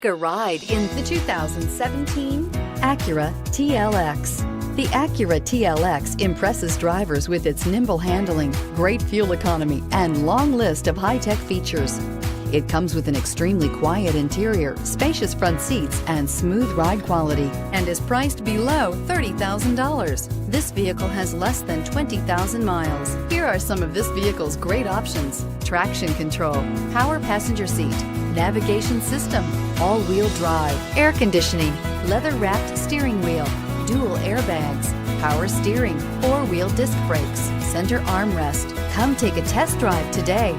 Take a ride in the 2017 Acura TLX. The Acura TLX impresses drivers with its nimble handling, great fuel economy, and long list of high-tech features. It comes with an extremely quiet interior, spacious front seats, and smooth ride quality, and is priced below $30,000. This vehicle has less than 20,000 miles. Here are some of this vehicle's great options: traction control, power passenger seat, navigation system, all-wheel drive, air conditioning, leather-wrapped steering wheel, dual airbags, power steering, four-wheel disc brakes, center armrest. Come take a test drive today.